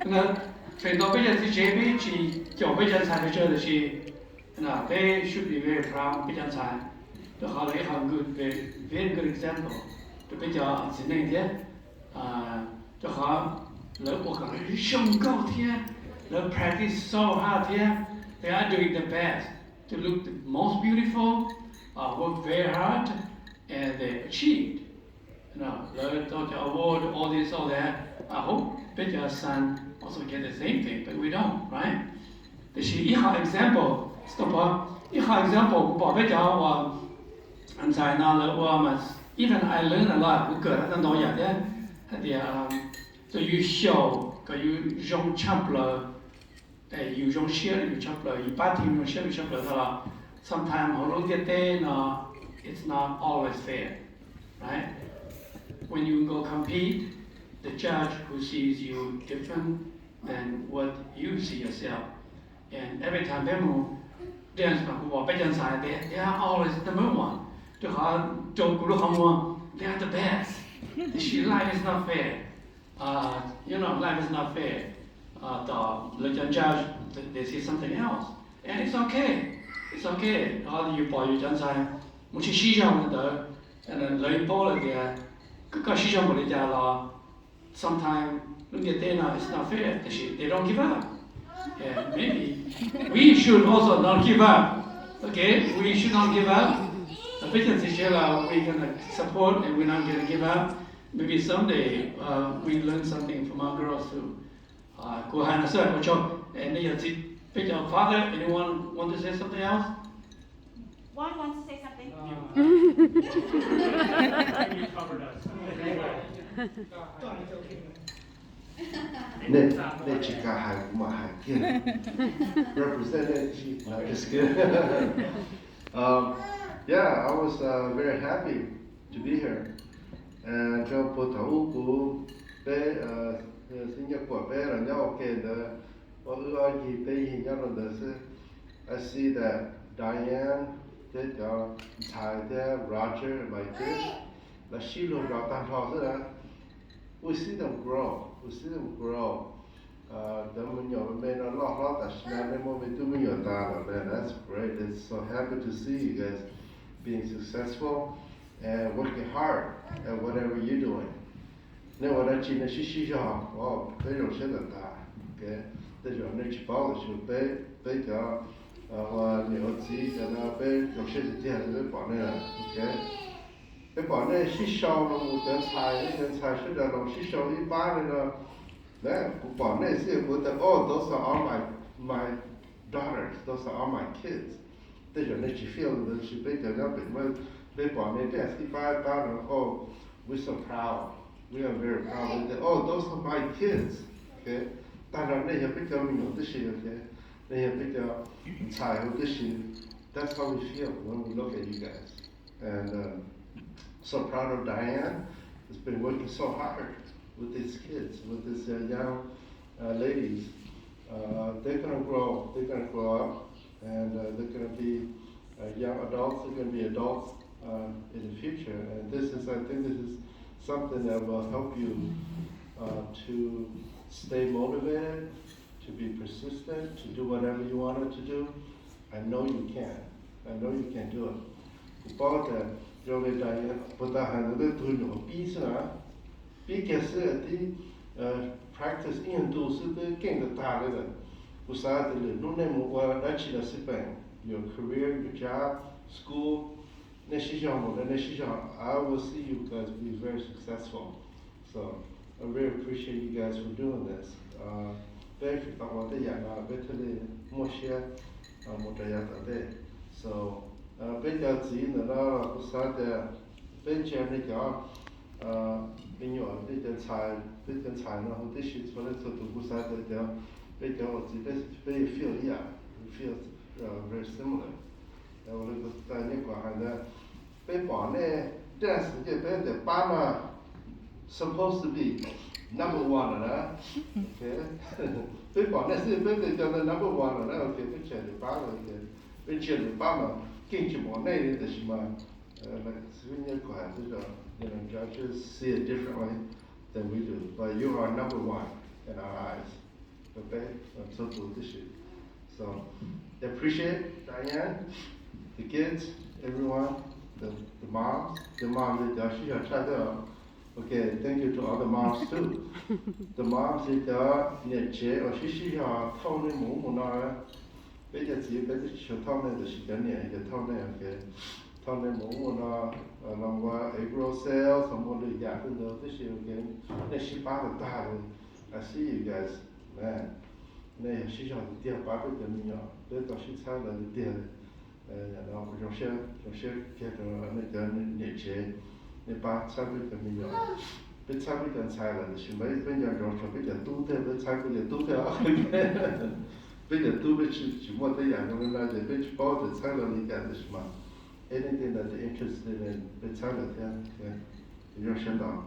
那最多比较是这边去叫比较菜的这的是，那被 should be very proud 比较菜，就好了一好 good very good example，就比较是那点，就好，了我可能是上高天，了 practice so hard 天，they are doing the best to look the most beautiful, work very hard, and they achieved. No, don't award all this, all that. I hope that your son also get the same thing, but we don't, right? 这是一好 example， stop 一好 example， 我宝贝讲我，在那了我们 even I learn a lot， 我个人的东西的，他的就有小个有用差不了，有用些有差不了，一般听用些有差不了的了。Sometimes 好多个的呢，it's not always fair, right? When you go compete, the judge who sees you different than what you see yourself, and every time they move, dance 嘛，我被人才 they are always number one. 就好，就古鲁行么 they are the best. Life is not fair. Life is not fair. The judge they see something else, and it's okay. It's okay. 然后你保佑人才，我去西藏的，雷波了的。个市场不理解了 sometimes look at them it's not fair. They don't give up. And maybe we should also not give up. Okay, we should not give up. Because we're gonna support and we're not gonna give up. Maybe someday we learn something from our girls too. Go ahead and say, and Father, anyone want to say something else? One wants to say something. You covered us. Representative, no, just kidding. Yeah, I was very happy to be here. And cho po thấu của bé Singapore bé là nhau ok the what gì bé hình nhau là the I see that Diane, that Ntxhais there, Roger, my kids, that she look out that house there. We see them grow. We see them grow. That's great. It's so happy to see you guys being successful and working hard at whatever you're doing. Now what I see is wow, they don't say that. Okay, they don't need to follow you. They go. Nhiều gì cho nó bên trong sự gì là bên bọn này là ok bên bọn này xí sâu nó một cái sai sẽ là nó xí sâu đi ba này là đấy bọn này sẽ của the those are all my daughters, those are all my kids. They don't need to feel that she bây giờ nó bên bọn này that's đi ba nó we're so proud, we are very proud that those are my kids, okay. Ta nói này bây giờ mình nói cái gì okay. That's how we feel when we look at you guys. And so proud of Diane, who's been working so hard with these kids, with these young ladies. They're going to grow up, and they're going to be young adults, they're going to be adults in the future. And I think this is something that will help you to stay motivated, to be persistent, to do whatever you wanted to do. I know you can. I know you can do it. About that, you're going to put that hand in the piece, because the practice in those the king the target. Beside the no name what actually your career, your job, school, I will see you guys be very successful. So I really appreciate you guys for doing this. Very so bây giờ chỉ là nó sao để bên trên này có bên nhỏ bên trên xài nó không thích cho nên tôi cũng sao để bây giờ chỉ để feel very similar. Rồi cái tại những cái hàng đó bên bọn này dance cái bên để ba mà supposed to be number one, okay? Bên bọn này sẽ bên để cho nó number one, okay? Bên trên để ba rồi, bên trên để ba mà kinh chỉ bọn này thì mà like những cái hàng đó, judges see it differently. than we do. But you are number one in our eyes. Okay? I'm so good with you. So appreciate Diane, the kids, everyone, the moms. The moms, she had tried to. Okay, thank you to all the moms too. The moms, Ntxhais, or she told me, bây giờ chỉ bây giờ chiều thao này là chỉ cái này cái thao này muốn nó làm qua agro sales, some more the yeah, this year again. Then she bought a tile. I see you guys, man. Này she cho tiền bán được cái gì nhở? Để tao she sao là tiền, nó trong xe cái đó này cái Ntxhais, này bán sao được cái gì nhở? Biết sao biết cái sai là she mấy bây giờ rồi cho biết cái tu thế biết sao cái tu thế bây giờ tu biết chỉ một cái dạng của mình là để biết bao giờ sai là lý giải được mà anything that they're interested in biết sao là thế, 有点深道。